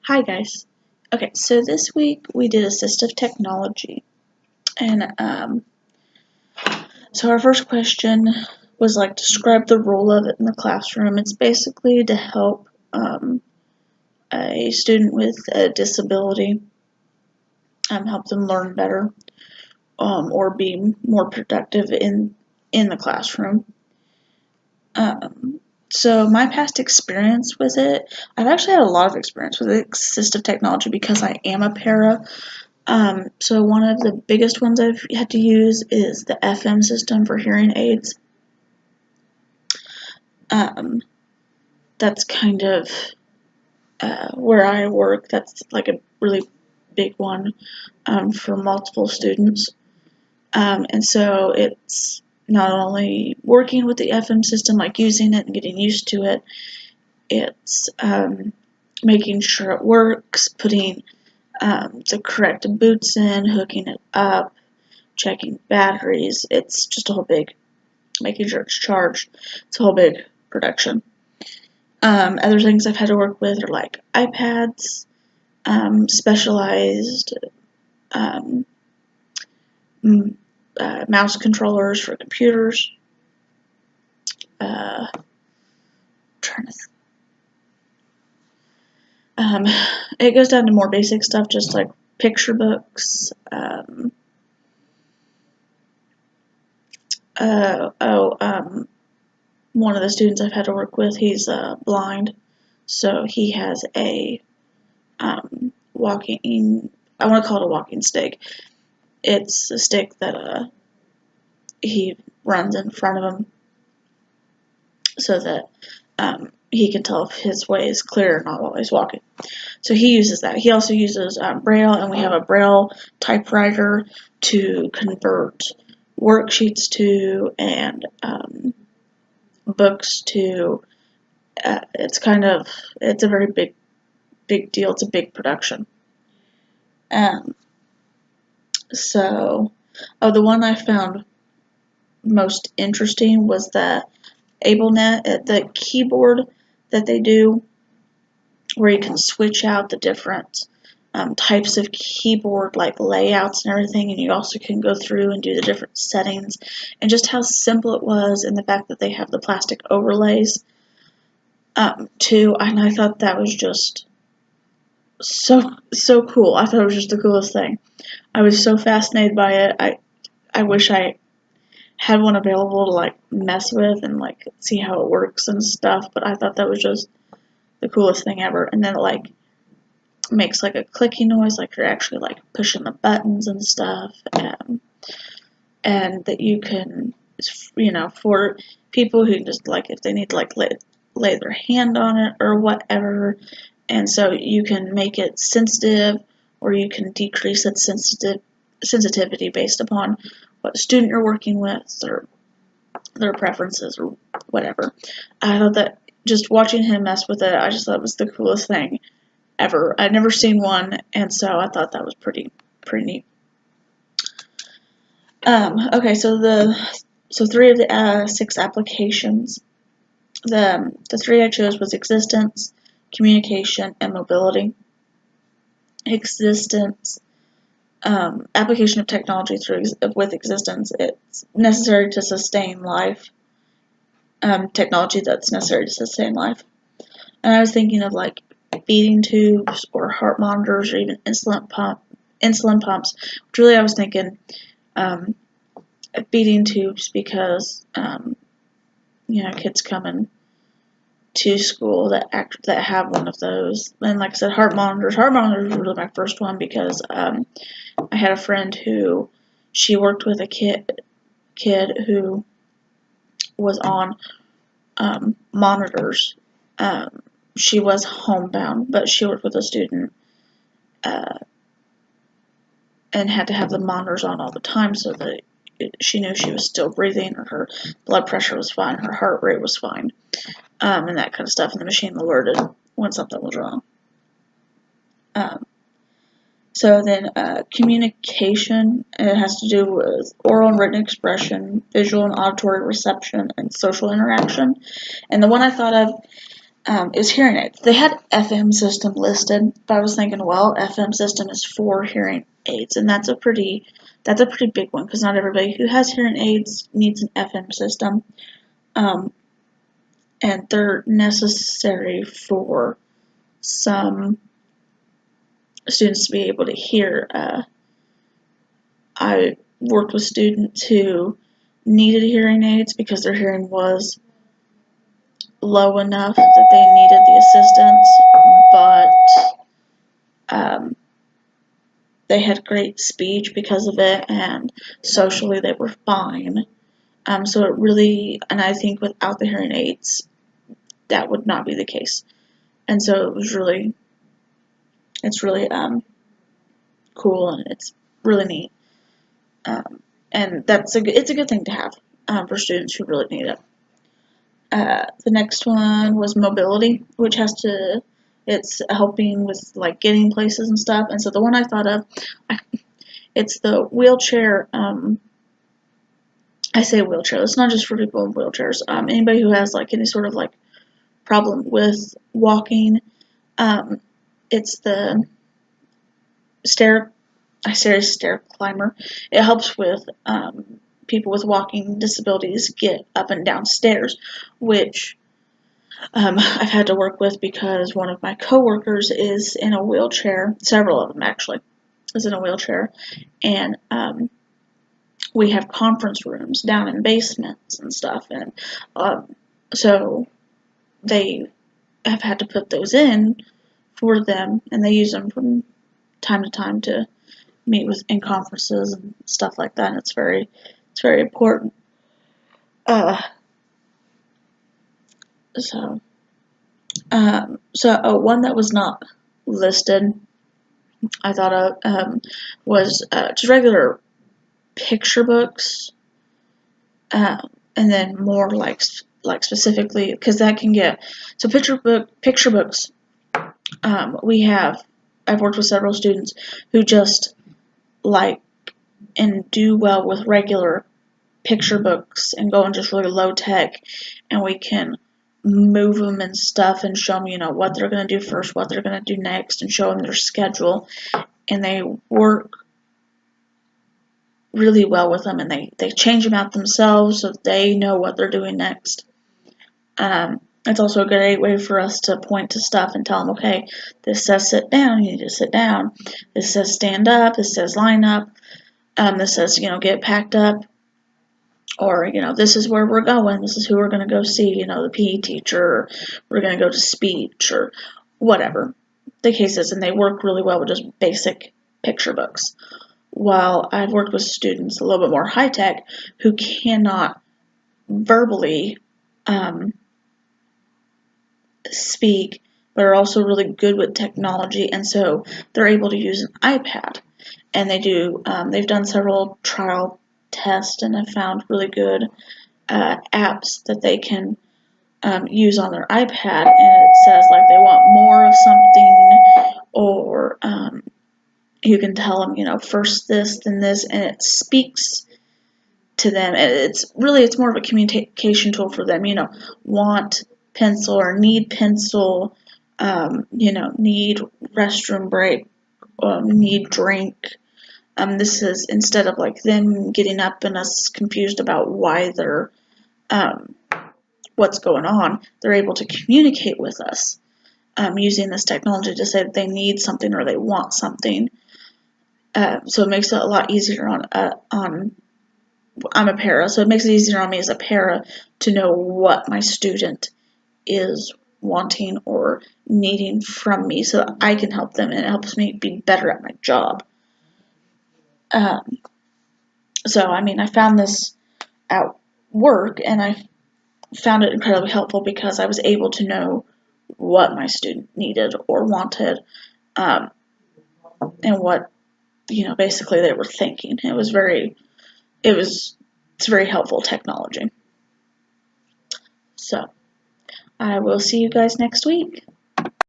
Hi guys. Okay, so this week we did assistive technology, and so our first question was like describe the role of it in the classroom. It's basically to help a student with a disability help them learn better or be more productive in the classroom. So my past experience with it, I've actually had a lot of experience with assistive technology because I am a para. So one of the biggest ones I've had to use is the FM system for hearing aids. That's kind of where I work. That's like a really big one for multiple students. And so it's not only working with the FM system, like using it and getting used to it, it's making sure it works, putting the correct boots in, hooking it up, checking batteries. It's just a whole big, making sure it's charged. It's a whole big production. Other things I've had to work with are like iPads, specialized mouse controllers for computers. It goes down to more basic stuff, just like picture books. One of the students I've had to work with, he's blind, so he has a walking, I want to call it a walking stick. It's a stick that he runs in front of him so that he can tell if his way is clear or not while he's walking. So he uses that. He also uses Braille, and we have a Braille typewriter to convert worksheets to and books to. It's a very big deal. It's a big production. So, the one I found most interesting was the AbleNet, the keyboard that they do, where you can switch out the different types of keyboard, like layouts and everything, and you also can go through and do the different settings, and just how simple it was, and the fact that they have the plastic overlays too. And I thought that was just so cool. I thought it was just the coolest thing. I was so fascinated by it. I wish I had one available to like mess with and like see how it works and stuff, but I thought that was just the coolest thing ever. And then it like makes like a clicking noise, like you're actually like pushing the buttons and stuff, and that you can, for people who just like, if they need to like lay their hand on it or whatever, and so you can make it sensitive or you can decrease its sensitivity based upon what student you're working with or their preferences or whatever. I thought that just watching him mess with it, I just thought it was the coolest thing ever. I'd never seen one, and so I thought that was pretty neat. Okay, so three of the 6 applications. The 3 I chose was existence, communication, and mobility. Existence, application of technology with existence. It's necessary to sustain life. Technology that's necessary to sustain life. And I was thinking of like feeding tubes or heart monitors or even insulin pumps. Which really I was thinking feeding tubes because kids coming to school that have one of those. And like I said, heart monitors were really my first one because I had a friend who she worked with a kid who was on monitors. She was homebound, but she worked with a student and had to have the monitors on all the time so that she knew she was still breathing, or her blood pressure was fine, her heart rate was fine, and that kind of stuff, and the machine alerted when something was wrong. So then communication, it has to do with oral and written expression, visual and auditory reception, and social interaction. And the one I thought of is hearing aids. They had FM system listed, but I was thinking, well, FM system is for hearing aids, and that's a pretty big one because not everybody who has hearing aids needs an FM system, and they're necessary for some students to be able to hear. I worked with students who needed hearing aids because their hearing was low enough that they needed the assistance, but they had great speech because of it, and socially they were fine. So it really, and I think without the hearing aids, that would not be the case. And so it's really cool, and it's really neat. And it's a good thing to have for students who really need it. The next one was mobility, which it's helping with like getting places and stuff. And so the one I thought of, it's the wheelchair. I say wheelchair. It's not just for people in wheelchairs. Anybody who has like any sort of like problem with walking. It's the stair climber. It helps with people with walking disabilities get up and down stairs, which I've had to work with because one of my coworkers is in a wheelchair. Several of them actually is in a wheelchair, and we have conference rooms down in basements and stuff, and so they have had to put those in for them, and they use them from time to time to meet in conferences and stuff like that. And it's very important. So one that was not listed, I thought of was just regular picture books, and then more like specifically, because that can get so picture books. I've worked with several students who just like and do well with regular picture books and go in just really low tech, and we can move them and stuff and show them, what they're going to do first, what they're going to do next, and show them their schedule, and they work really well with them, and they change them out themselves so they know what they're doing next. It's also a great way for us to point to stuff and tell them, okay, this says sit down, you need to sit down. This says stand up, this says line up, this says, get packed up, or, this is where we're going, this is who we're going to go see, the PE teacher, or we're going to go to speech, or whatever the case is, and they work really well with just basic picture books. While I've worked with students a little bit more high-tech who cannot verbally speak, but are also really good with technology, and so they're able to use an iPad. And they've done several trial tests and have found really good apps that they can use on their iPad, and it says like they want more of something, or you can tell them, first this, then this, and it speaks to them. It's more of a communication tool for them, want pencil or need pencil, need restroom break, need drink. This is instead of like them getting up and us confused about why they're, what's going on, they're able to communicate with us using this technology to say that they need something or they want something. So it makes it a lot easier I'm a para, so it makes it easier on me as a para to know what my student is wanting or needing from me, so that I can help them, and it helps me be better at my job. I found this at work, and I found it incredibly helpful because I was able to know what my student needed or wanted, and what, basically they were thinking. It's very helpful technology. So, I will see you guys next week.